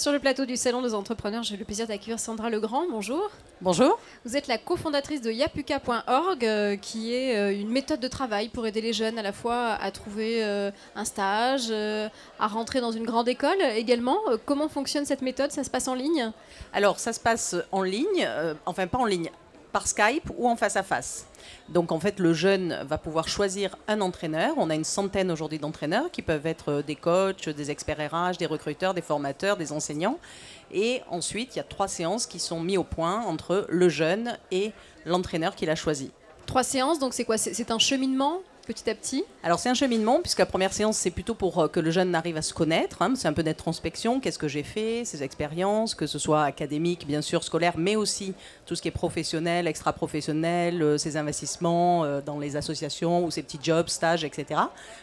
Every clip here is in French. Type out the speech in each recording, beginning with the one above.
Sur le plateau du Salon des entrepreneurs, j'ai le plaisir d'accueillir Sandra Legrand. Bonjour. Bonjour. Vous êtes la cofondatrice de yapuka.org, qui est une méthode de travail pour aider les jeunes à la fois à trouver un stage, à rentrer dans une grande école également. Comment fonctionne cette méthode? Ça se passe en ligne? Alors, ça se passe en ligne, enfin pas en ligne, par Skype ou en face à face. Donc en fait, le jeune va pouvoir choisir un entraîneur. On a une centaine aujourd'hui d'entraîneurs qui peuvent être des coachs, des experts RH, des recruteurs, des formateurs, des enseignants. Et ensuite, il y a 3 séances qui sont mises au point entre le jeune et l'entraîneur qu'il a choisi. 3 séances, donc c'est quoi? C'est un cheminement petit à petit? Alors c'est un cheminement, puisque la première séance, c'est plutôt pour que le jeune arrive à se connaître. C'est un peu d'introspection, qu'est-ce que j'ai fait, ses expériences, que ce soit académique, bien sûr, scolaire, mais aussi tout ce qui est professionnel, extra-professionnel, ses investissements dans les associations ou ses petits jobs, stages, etc.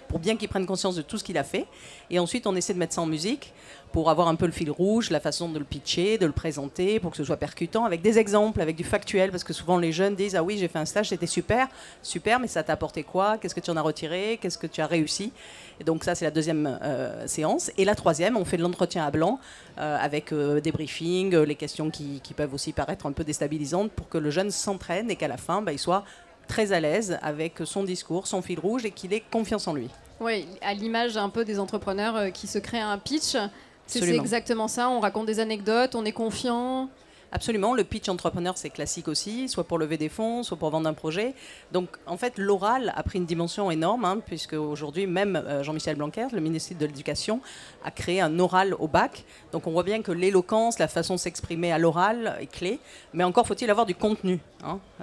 Pour bien qu'il prenne conscience de tout ce qu'il a fait. Et ensuite, on essaie de mettre ça en musique pour avoir un peu le fil rouge, la façon de le pitcher, de le présenter, pour que ce soit percutant, avec des exemples, avec du factuel, parce que souvent les jeunes disent « Ah oui, j'ai fait un stage, c'était super, super, mais ça t'a apporté quoi? Qu'est-ce que tu en as retiré? Qu'est-ce que tu as réussi ?» Et donc ça, c'est la deuxième séance. Et la troisième, on fait de l'entretien à blanc, avec des briefings, les questions qui peuvent aussi paraître un peu déstabilisantes, pour que le jeune s'entraîne et qu'à la fin, il soit très à l'aise avec son discours, son fil rouge, et qu'il ait confiance en lui. Oui, à l'image un peu des entrepreneurs qui se créent un pitch. C'est exactement ça, on raconte des anecdotes, on est confiant. Absolument, le pitch entrepreneur, c'est classique aussi, soit pour lever des fonds, soit pour vendre un projet. Donc en fait, l'oral a pris une dimension énorme, puisque aujourd'hui, même Jean-Michel Blanquer, le ministre de l'Éducation, a créé un oral au bac. Donc on voit bien que l'éloquence, la façon de s'exprimer à l'oral est clé, mais encore faut-il avoir du contenu.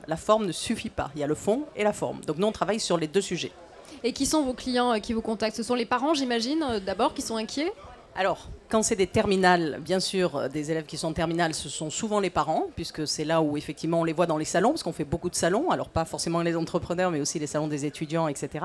La forme ne suffit pas, il y a le fond et la forme. Donc nous, on travaille sur les 2 sujets. Et qui sont vos clients qui vous contactent? Ce sont les parents, j'imagine, d'abord, qui sont inquiets? Alors, quand c'est des terminales, bien sûr, des élèves qui sont en terminale, ce sont souvent les parents, puisque c'est là où effectivement on les voit dans les salons, parce qu'on fait beaucoup de salons, alors pas forcément les entrepreneurs, mais aussi les salons des étudiants, etc.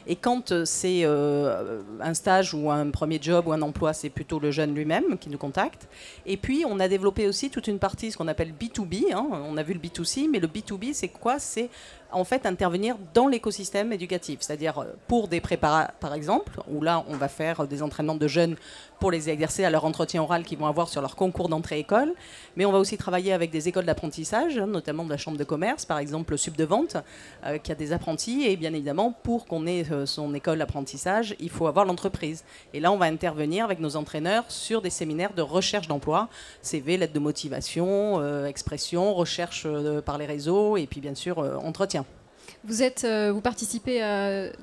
Et quand c'est un stage ou un premier job ou un emploi, c'est plutôt le jeune lui-même qui nous contacte. Et puis, on a développé aussi toute une partie, ce qu'on appelle B2B. On a vu le B2C, mais le B2B, c'est quoi? C'est en fait intervenir dans l'écosystème éducatif, c'est-à-dire pour des préparats par exemple, où là on va faire des entraînements de jeunes pour les exercer à leur entretien oral qu'ils vont avoir sur leur concours d'entrée école, mais on va aussi travailler avec des écoles d'apprentissage, notamment de la chambre de commerce, par exemple le Sub de Vente, qui a des apprentis, et bien évidemment pour qu'on ait son école d'apprentissage, il faut avoir l'entreprise. Et là on va intervenir avec nos entraîneurs sur des séminaires de recherche d'emploi, CV, lettre de motivation, expression, recherche par les réseaux, et puis bien sûr entretien. Vous participez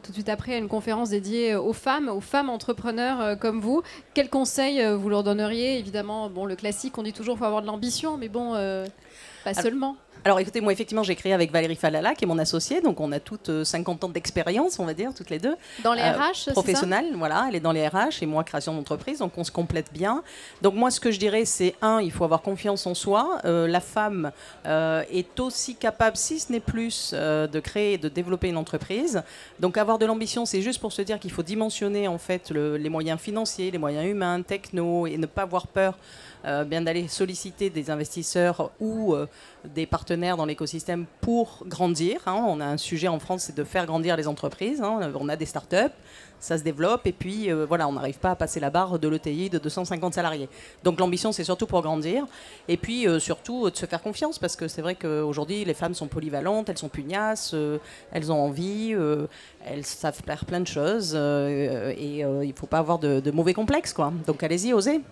tout de suite après à une conférence dédiée aux femmes entrepreneurs comme vous. Quels conseils vous leur donneriez? Évidemment, le classique, on dit toujours qu'il faut avoir de l'ambition, mais pas seulement. Alors écoutez, moi effectivement j'ai créé avec Valérie Falala qui est mon associée, donc on a toutes 50 ans d'expérience, on va dire, toutes les deux. Dans les RH, professionnelle, voilà, elle est dans les RH et moi création d'entreprise, donc on se complète bien. Donc moi ce que je dirais c'est il faut avoir confiance en soi. La femme est aussi capable, si ce n'est plus, de créer et de développer une entreprise. Donc avoir de l'ambition, c'est juste pour se dire qu'il faut dimensionner en fait les moyens financiers, les moyens humains, techno, et ne pas avoir peur bien d'aller solliciter des investisseurs ou des partenaires dans l'écosystème pour grandir. On a un sujet en France, c'est de faire grandir les entreprises. On a des startups, ça se développe et puis voilà, on n'arrive pas à passer la barre de l'ETI de 250 salariés. Donc l'ambition, c'est surtout pour grandir et puis surtout de se faire confiance, parce que c'est vrai qu'aujourd'hui, les femmes sont polyvalentes, elles sont pugnaces, elles ont envie, elles savent faire plein de choses et il ne faut pas avoir de mauvais complexes, quoi. Donc allez-y, osez.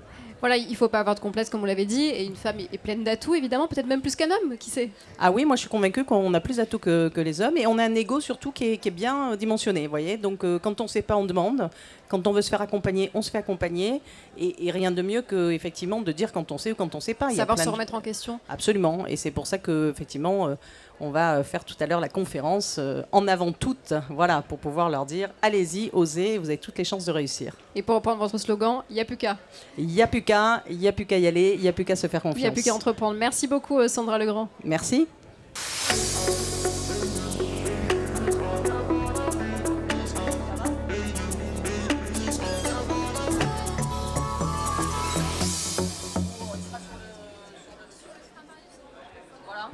Voilà, il ne faut pas avoir de complexe, comme vous l'avez dit, et une femme est pleine d'atouts, évidemment, peut-être même plus qu'un homme, qui sait? Ah oui, moi je suis convaincue qu'on a plus d'atouts que les hommes, et on a un ego surtout qui est bien dimensionné, vous voyez. Donc quand on ne sait pas, on demande. Quand on veut se faire accompagner, on se fait accompagner, et rien de mieux que effectivement de dire quand on sait ou quand on ne sait pas. Savoir se remettre en question. Absolument, et c'est pour ça que effectivement on va faire tout à l'heure la conférence en avant toutes, voilà, pour pouvoir leur dire allez-y, osez, vous avez toutes les chances de réussir. Et pour reprendre votre slogan, il n'y a plus qu'à. Il n'y a plus qu'à y aller, il n'y a plus qu'à se faire confiance. Il n'y a plus qu'à entreprendre. Merci beaucoup Sandra Legrand. Merci. Voilà.